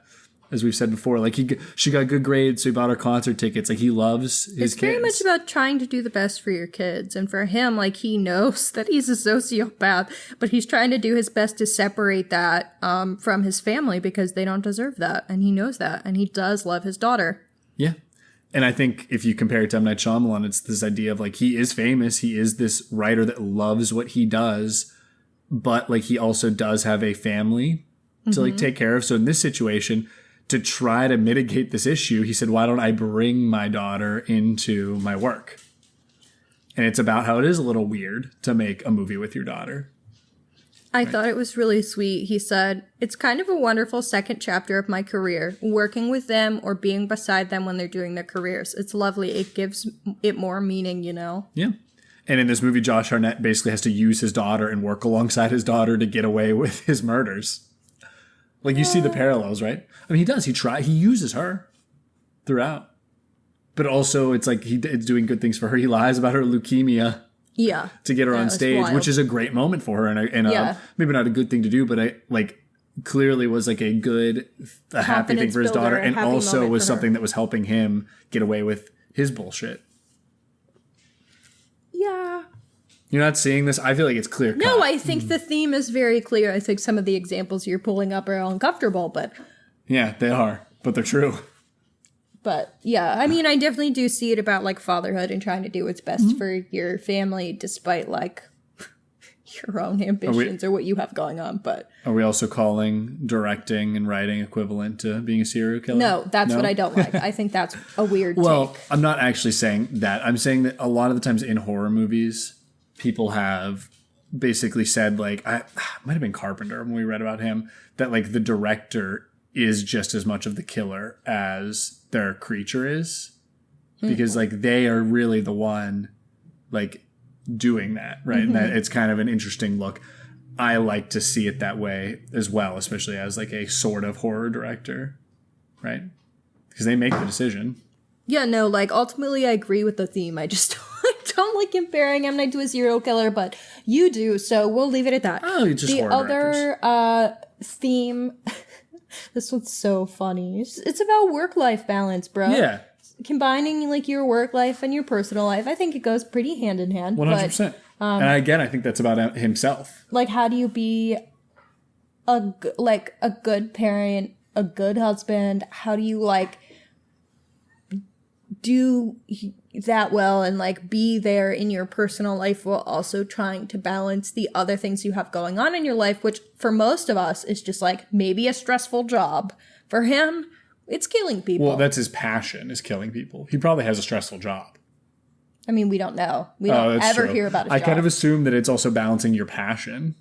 As we've said before, like she got good grades, so he bought her concert tickets. Like he loves his kids. It's very much about trying to do the best for your kids. And for him, like he knows that he's a sociopath, but he's trying to do his best to separate that from his family because they don't deserve that. And he knows that. And he does love his daughter. Yeah. And I think if you compare it to M. Night Shyamalan, it's this idea of like he is famous. He is this writer that loves what he does, but like he also does have a family to like take care of. So in this situation, to try to mitigate this issue, he said, why don't I bring my daughter into my work? And it's about how it is a little weird to make a movie with your daughter. I thought it was really sweet. He said, it's kind of a wonderful second chapter of my career, working with them or being beside them when they're doing their careers. It's lovely. It gives it more meaning, you know? Yeah. And in this movie, Josh Hartnett basically has to use his daughter and work alongside his daughter to get away with his murders. Like, you see the parallels, right? I mean, he does. He uses her throughout. But also, it's like it's doing good things for her. He lies about her leukemia. Yeah. To get her on stage, which is a great moment for her. And maybe not a good thing to do, but clearly was like a happy thing for his daughter. And also was something that was helping him get away with his bullshit. Yeah. You're not seeing this? I feel like it's clear cut. No, I think the theme is very clear. I think some of the examples you're pulling up are uncomfortable, but... Yeah, they are. But they're true. But, yeah, I mean, I definitely do see it about, like, fatherhood and trying to do what's best for your family, despite, like, your own ambitions or what you have going on, but... Are we also calling directing and writing equivalent to being a serial killer? No, that's what I don't like. I think that's a weird take. I'm not actually saying that. I'm saying that a lot of the times in horror movies, people have basically said, like, I might have been Carpenter when we read about him, that, like, the director is just as much of the killer as their creature is. Because, like, they are really the one, like, doing that, right? And that it's kind of an interesting look. I like to see it that way as well, especially as, like, a sort of horror director, right? Because they make the decision. Yeah, no, like, ultimately I agree with the theme. I just don't like comparing M Night to a serial killer, but you do, so we'll leave it at that. Oh, you just horror directors. The other theme... This one's so funny. It's about work-life balance, bro. Yeah. Combining, like, your work life and your personal life. I think it goes pretty hand in hand. 100%. And again, I think that's about himself. Like, how do you be a good parent, a good husband? How do you, like, do that well and, like, be there in your personal life while also trying to balance the other things you have going on in your life, which for most of us is just, like, maybe a stressful job. For him, it's killing people. Well, that's his passion, is killing people. He probably has a stressful job. I mean, we don't know. We don't ever hear about his job. I kind of assume that it's also balancing your passion,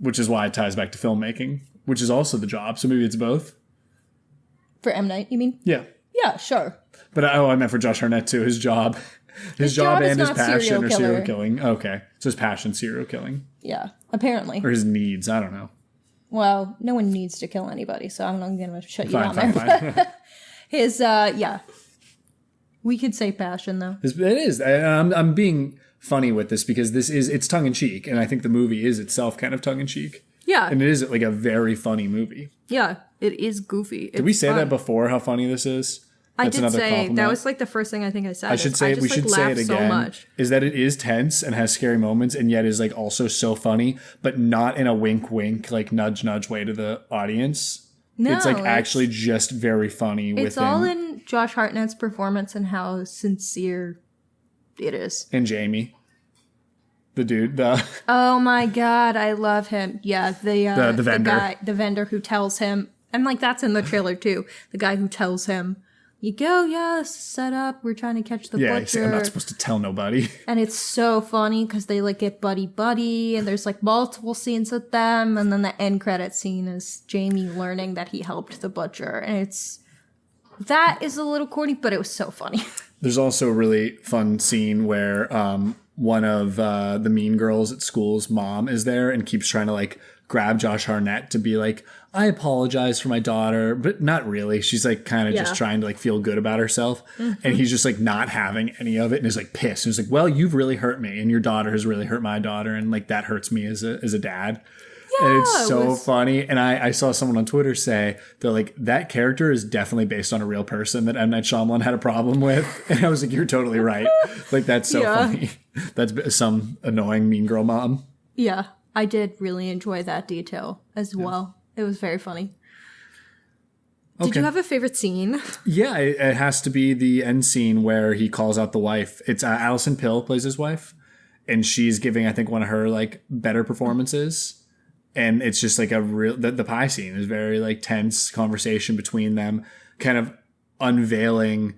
which is why it ties back to filmmaking, which is also the job. So maybe it's both. For M. Night, you mean? Yeah. Yeah, sure. But I meant for Josh Hartnett too. His job and his passion are serial killing. Okay. So his passion, serial killing. Yeah, apparently. Or his needs. I don't know. Well, no one needs to kill anybody, so I'm not going to shut you down there. Fine. His, yeah. We could say passion, though. It is. I'm being funny with this because it's tongue-in-cheek, and I think the movie is itself kind of tongue-in-cheek. Yeah. And it is, like, a very funny movie. Yeah, it is goofy. Did we say that before, how funny this is? I did say, compliment. That was, like, the first thing I think I said. We should say it again, so much. Is that it is tense and has scary moments and yet is, like, also so funny, but not in a wink-wink, like, nudge-nudge way to the audience. No, it's, like, actually just very funny. It's all in Josh Hartnett's performance and how sincere it is. And Jamie. The dude, Oh my god, I love him. Yeah, the vendor. The vendor who tells him, and, like, that's in the trailer, too. The guy who tells him, you go, yes, set up. We're trying to catch the butcher. I'm not supposed to tell nobody. And it's so funny because they, like, get buddy-buddy, and there's, like, multiple scenes with them, and then the end credit scene is Jamie learning that he helped the butcher, and that is a little corny, but it was so funny. There's also a really fun scene where one of the mean girls at school's mom is there and keeps trying to, like, grab Josh Hartnett to be like, I apologize for my daughter, but not really. She's, like, kind of just trying to, like, feel good about herself. Mm-hmm. And he's just, like, not having any of it and is, like, pissed. And he's like, well, you've really hurt me and your daughter has really hurt my daughter. And, like, that hurts me as a dad. Yeah, and it's so funny. And I saw someone on Twitter say that, like, that character is definitely based on a real person that M Night Shyamalan had a problem with. And I was like, you're totally right. Like, that's so funny. That's some annoying mean girl mom. Yeah, I did really enjoy that detail as well. It was very funny. Okay. Did you have a favorite scene? Yeah, it has to be the end scene where he calls out the wife. It's Alison Pill plays his wife. And she's giving, I think, one of her, like, better performances. And it's just, like, the pie scene is very, like, tense conversation between them, kind of unveiling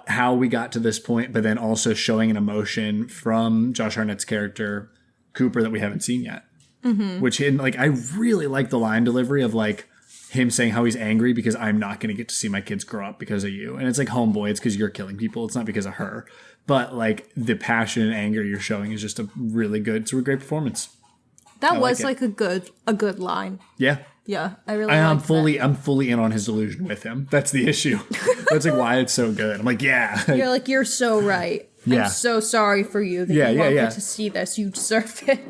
how we got to this point, but then also showing an emotion from Josh Hartnett's character, Cooper, that we haven't seen yet. Mm-hmm. Which, like, I really like the line delivery of, like, him saying how he's angry because I'm not going to get to see my kids grow up because of you. And it's like, homeboy, it's because you're killing people. It's not because of her. But, like, the passion and anger you're showing is just it's a great performance. That was like a good line. Yeah. Yeah, I really I'm fully in on his delusion with him. That's the issue. That's, like, why it's so good. I'm like, yeah. You're like, you're so right. Yeah. I'm so sorry for you that you won't get to see this. You deserve it.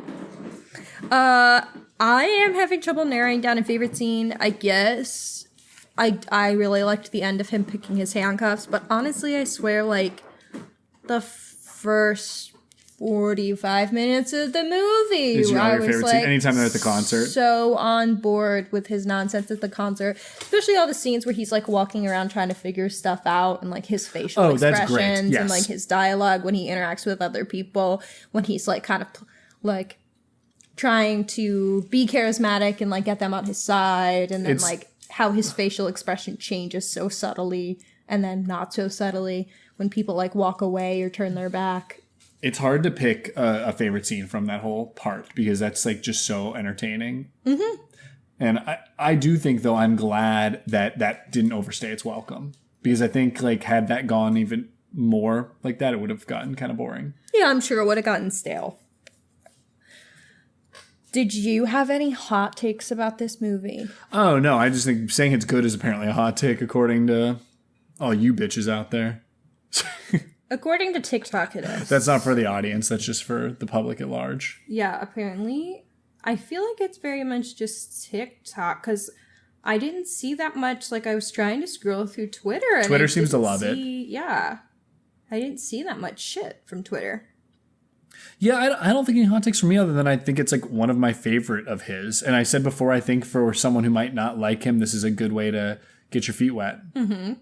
I am having trouble narrowing down a favorite scene. I guess I really liked the end of him picking his handcuffs, but honestly, I swear, like, the first 45 minutes of the movie. Is your I was favorite scene? Anytime they're at the concert. So on board with his nonsense at the concert, especially all the scenes where he's like walking around trying to figure stuff out, and like his facial expressions and like his dialogue when he interacts with other people, when he's like kind of like trying to be charismatic and like get them on his side, and then like how his facial expression changes so subtly and then not so subtly when people like walk away or turn their back. It's hard to pick a favorite scene from that whole part because that's like just so entertaining. Mm-hmm. And I do think, though, I'm glad that didn't overstay its welcome, because I think like had that gone even more like that, it would have gotten kind of boring. Yeah, I'm sure it would have gotten stale. Did you have any hot takes about this movie? Oh, no. I just think saying it's good is apparently a hot take according to all you bitches out there. According to TikTok, it is. That's not for the audience. That's just for the public at large. Yeah, apparently. I feel like it's very much just TikTok, because I didn't see that much. Like, I was trying to scroll through Twitter. And Twitter seems to love it. Yeah. I didn't see that much shit from Twitter. Yeah, I don't think any hot takes for me, other than I think it's like one of my favorite of his. And I said before, I think for someone who might not like him, this is a good way to get your feet wet. Mm-hmm.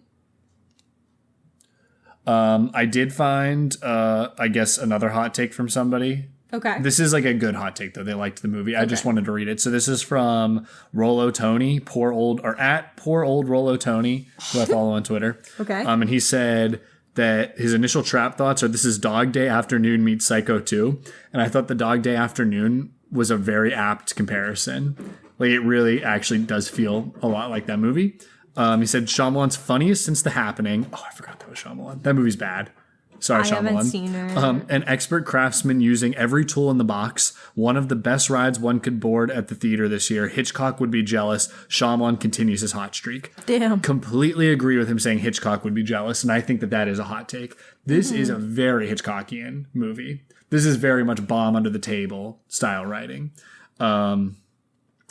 I did find, I guess, another hot take from somebody. Okay. This is like a good hot take, though. They liked the movie. I just wanted to read it. So this is from Rollo Tony, at poor old Rollo Tony, who I follow on Twitter. Okay. And he said that his initial trap thoughts are, this is Dog Day Afternoon meets Psycho 2. And I thought the Dog Day Afternoon was a very apt comparison. Like, it really actually does feel a lot like that movie. He said Shyamalan's funniest since The Happening. Oh, I forgot that was Shyamalan. That movie's bad. Sorry, Shyamalan. I haven't seen it. An expert craftsman using every tool in the box. One of the best rides one could board at the theater this year. Hitchcock would be jealous. Shyamalan continues his hot streak. Damn. Completely agree with him saying Hitchcock would be jealous, and I think that is a hot take. This is a very Hitchcockian movie. This is very much bomb under the table style writing.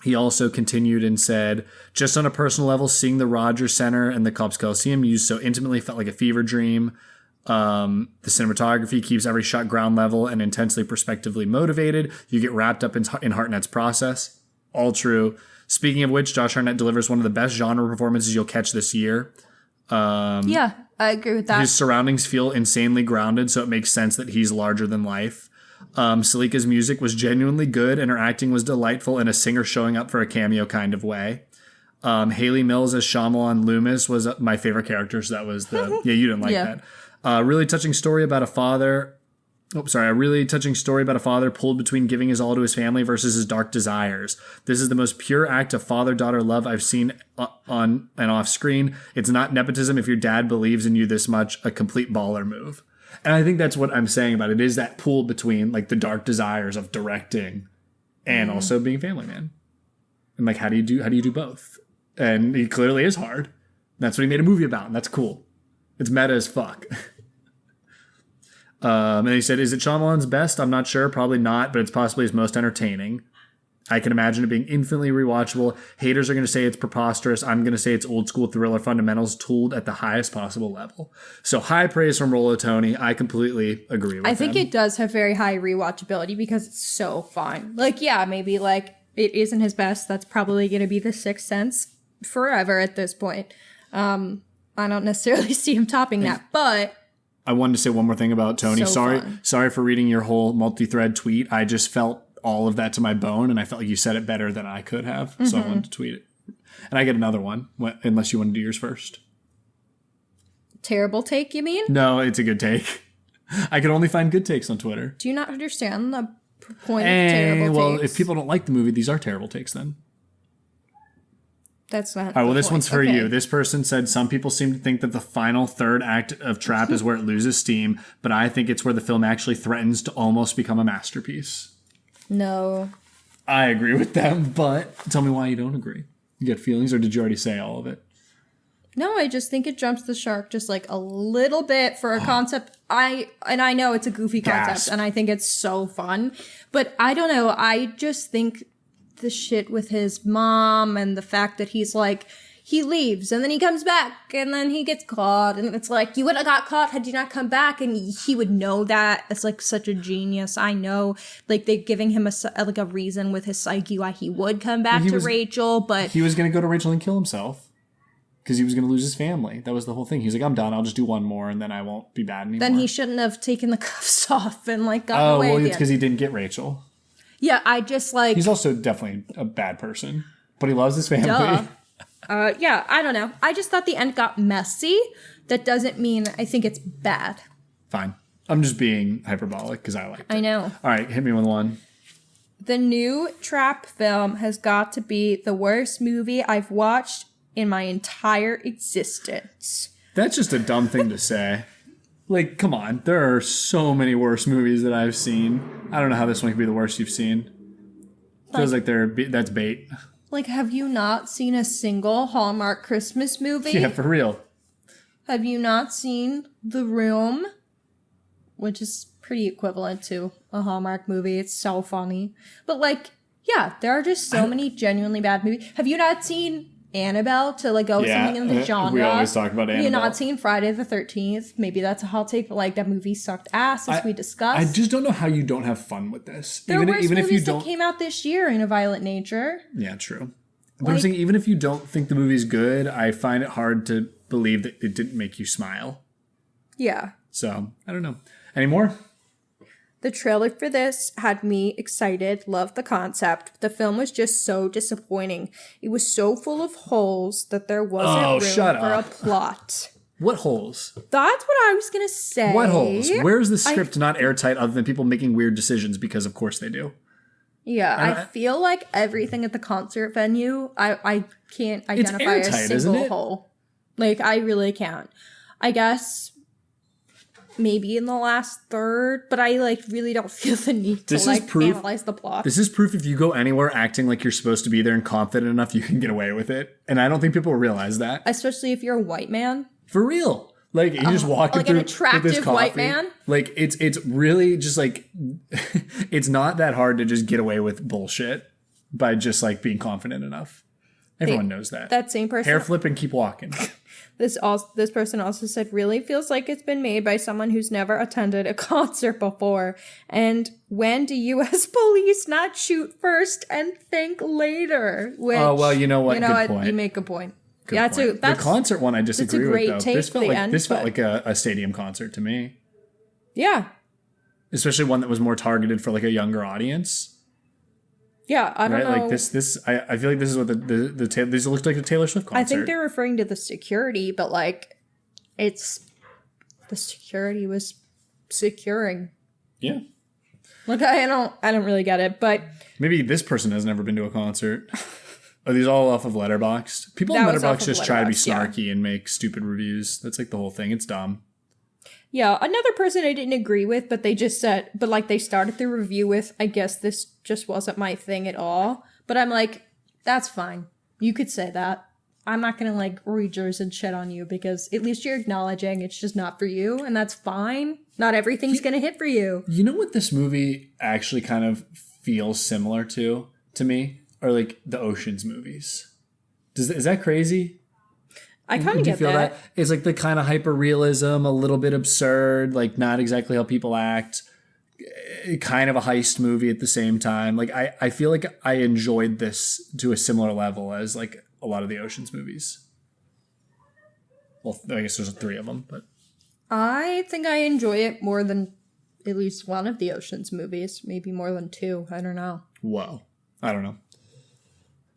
He also continued and said, just on a personal level, seeing the Rogers Center and the Cubs Coliseum used so intimately felt like a fever dream. The cinematography keeps every shot ground level and intensely perspectively motivated. You get wrapped up in Hartnett's process. All true. Speaking of which, Josh Hartnett delivers one of the best genre performances you'll catch this year. Yeah, I agree with that. His surroundings feel insanely grounded, so it makes sense that he's larger than life. Salika's music was genuinely good, and her acting was delightful in a singer showing up for a cameo kind of way. Haley Mills as Shyamalan Loomis was my favorite character, so that was the... Yeah, you didn't like that. A really touching story about a father pulled between giving his all to his family versus his dark desires. This is the most pure act of father-daughter love I've seen on and off screen. It's not nepotism if your dad believes in you this much, a complete baller move. And I think that's what I'm saying about it, is that pull between like the dark desires of directing and also being a family man. And like, how do you do both? And he clearly is hard. That's what he made a movie about, and that's cool. It's meta as fuck. And he said, is it Shyamalan's best? I'm not sure. Probably not, but it's possibly his most entertaining. I can imagine it being infinitely rewatchable. Haters are going to say it's preposterous. I'm going to say it's old school thriller fundamentals tooled at the highest possible level. So high praise from Rollo Tony. I completely agree with I think it does have very high rewatchability because it's so fun. Like, yeah, maybe like it isn't his best. That's probably going to be The Sixth Sense forever at this point. I don't necessarily see him topping that, but... I wanted to say one more thing about Tony. So Sorry for reading your whole multi-thread tweet. I just felt all of that to my bone, and I felt like you said it better than I could have, so I wanted to tweet it. And I get another one, unless you want to do yours first. Terrible take, you mean? No, it's a good take. I can only find good takes on Twitter. Do you not understand the point of terrible takes? Well, if people don't like the movie, these are terrible takes then. That's not. All right, well, this one's for you. This person said, some people seem to think that the final third act of Trap is where it loses steam, but I think it's where the film actually threatens to almost become a masterpiece. No. I agree with them, but tell me why you don't agree. You get feelings, or did you already say all of it? No, I just think it jumps the shark just like a little bit for a concept. I know it's a goofy concept, and I think it's so fun, but I don't know. I just think the shit with his mom and the fact that he's like, he leaves and then he comes back and then he gets caught. And it's like, you would have got caught had you not come back. And he would know that. It's like such a genius. I know. Like they're giving him a reason with his psyche why he would come back to Rachel. But he was going to go to Rachel and kill himself. Because he was going to lose his family. That was the whole thing. He was like, I'm done. I'll just do one more and then I won't be bad anymore. Then he shouldn't have taken the cuffs off and like gotten away. Oh, well, it's because he didn't get Rachel. Yeah, I just like... He's also definitely a bad person. But he loves his family. Yeah, I don't know. I just thought the end got messy. That doesn't mean I think it's bad. Fine. I'm just being hyperbolic because I liked it. I know. All right, hit me with one. The new Trap film has got to be the worst movie I've watched in my entire existence. That's just a dumb thing to say. Like, come on. There are so many worse movies that I've seen. I don't know how this one could be the worst you've seen. Feels like that's bait. Like, have you not seen a single Hallmark Christmas movie? Yeah, for real. Have you not seen The Room? Which is pretty equivalent to a Hallmark movie. It's so funny. But, like, yeah, there are just so many genuinely bad movies. Have you not seen Annabelle, to like go with something in the genre? We always talk about Annabelle. You've not seen Friday the 13th. Maybe that's a hot take, but like that movie sucked ass, as we discussed. I just don't know how you don't have fun with this. There were worse movies that came out this year in A Violent Nature. Yeah, true. But I'm saying, even if you don't think the movie's good, I find it hard to believe that it didn't make you smile. Yeah. So, I don't know. Any more? The trailer for this had me excited, loved the concept. The film was just so disappointing. It was so full of holes that there wasn't room for a plot. What holes? That's what I was going to say. What holes? Where's the script not airtight other than people making weird decisions because of course they do? Yeah, I feel like everything at the concert venue, I can't identify airtight, a single hole. Like, I really can't. I guess maybe in the last third, but I like really don't feel the need to analyze the plot. This is proof if you go anywhere acting like you're supposed to be there and confident enough, you can get away with it. And I don't think people realize that. Especially if you're a white man. For real. Like, you just walk like through an attractive white man. Like, it's really just like, it's not that hard to just get away with bullshit by just like being confident enough. Everyone knows that. That same person. Hair flip and keep walking. This person also said, really feels like it's been made by someone who's never attended a concert before. And when do U.S. police not shoot first and think later? Which, oh, well, you know what? Good point. You make a point. Good point. The concert one I disagree with, though. This felt like a stadium concert to me. Yeah. Especially one that was more targeted for like a younger audience. Yeah, I don't know. Like I feel like this is what this looked like a Taylor Swift concert. I think they're referring to the security, but like, the security was securing. Yeah. Like, I don't really get it, but maybe this person has never been to a concert. Are these all off of Letterboxd? People on Letterboxd just try to be snarky and make stupid reviews. That's like the whole thing. It's dumb. Yeah, another person I didn't agree with, but they just said, but like they started the review with, I guess this just wasn't my thing at all. But I'm like, that's fine. You could say that. I'm not going to like read yours and shit on you because at least you're acknowledging it's just not for you, and that's fine. Not everything's going to hit for you. You know what this movie actually kind of feels similar to me? Or like the Ocean's movies. Is that crazy? I kind of get that. It's like the kind of hyper realism, a little bit absurd, like not exactly how people act. Kind of a heist movie at the same time. Like I feel like I enjoyed this to a similar level as like a lot of the Ocean's movies. Well, I guess there's 3 of them, but I think I enjoy it more than at least one of the Ocean's movies. Maybe more than 2. I don't know. Whoa. I don't know.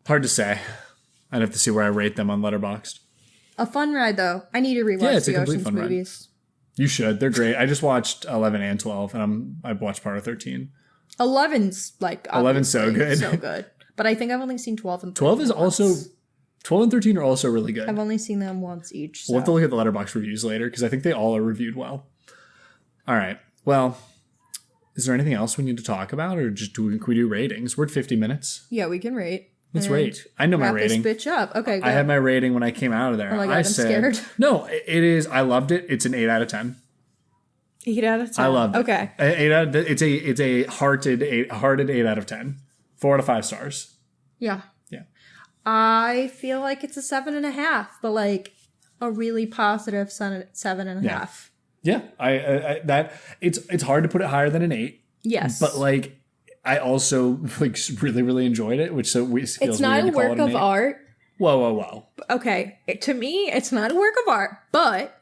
Hard to say. I'd have to see where I rate them on Letterboxd. A fun ride, though. I need to rewatch the Ocean's movies. You should. They're great. I just watched 11 and 12, and I've watched part of 13. 11's like 11's so good. So good. But I think I've only seen 12 and 13 12 is also 12 and 13 are also really good. I've only seen them once each. So. We'll have to look at the Letterboxd reviews later because I think they all are reviewed well. All right. Well, is there anything else we need to talk about, or just can we do ratings? We're at 50 minutes. Yeah, we can rate. Let's rate. I know my rating. Wrap this bitch up. Okay, go. I had my rating when I came out of there. Oh my God, I'm scared. No, it is. I loved it. It's an 8 out of 10. 8 out of 10. I loved it. Okay. 8 out of, it's a hearted 8 out of 10. 4 out of 5 stars. Yeah. Yeah. I feel like it's a 7.5, but like a really positive 7.5. Yeah, I that it's hard to put it higher than an 8. Yes, but like I also like really really enjoyed it, which feels it's not weird a work of art. Whoa. Okay, to me, it's not a work of art, but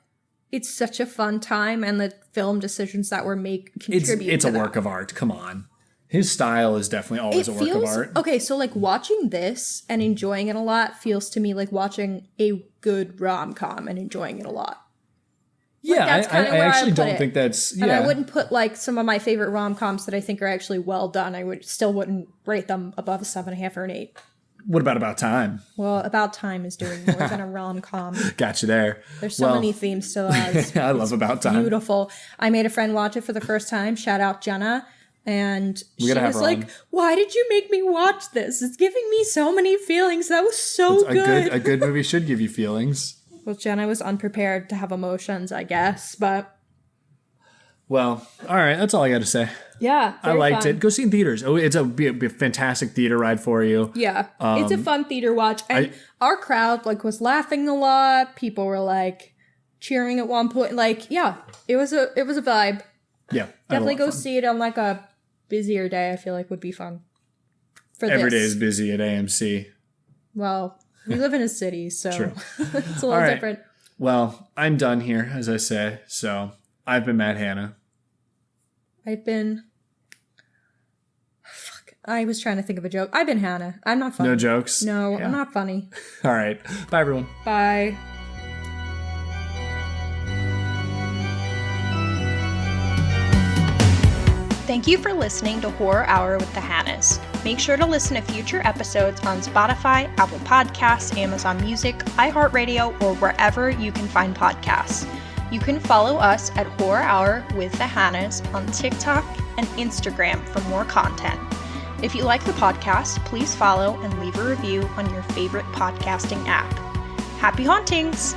it's such a fun time, and the film decisions that were made contribute. It's a work of art. Come on, his style is definitely always a work of art. Okay, so like watching this and enjoying it a lot feels to me like watching a good rom-com and enjoying it a lot. Like, yeah, I actually don't think that's... Yeah. And I wouldn't put, like, some of my favorite rom-coms that I think are actually well done. I wouldn't rate them above a 7.5 or an 8. What about Time? Well, About Time is doing more than a rom-com. Got you there. There's so many themes to that. I love About Time. Beautiful. I made a friend watch it for the first time. Shout out Jenna. And she was like, why did you make me watch this? It's giving me so many feelings. That was so good. A good movie should give you feelings. Well, Jenna was unprepared to have emotions, I guess, but... Well, all right, that's all I got to say. Yeah, I liked it. Go see it in theaters. Oh, it's be a fantastic theater ride for you. Yeah, it's a fun theater watch. And our crowd, like, was laughing a lot. People were, like, cheering at one point. Like, yeah, it was a vibe. Yeah. Definitely go see it on, like, a busier day, I feel like would be fun. Every day is busy at AMC. Well... We live in a city, so it's a little different. Well, I'm done here, as I say. So I've been Matt Hanna. I've been... Fuck. I was trying to think of a joke. I've been Hannah. I'm not funny. No jokes? No, I'm not funny. All right. Bye, everyone. Bye. Thank you for listening to Horror Hour with the Hannas. Make sure to listen to future episodes on Spotify, Apple Podcasts, Amazon Music, iHeartRadio, or wherever you can find podcasts. You can follow us at Horror Hour with the Hannas on TikTok and Instagram for more content. If you like the podcast, please follow and leave a review on your favorite podcasting app. Happy hauntings!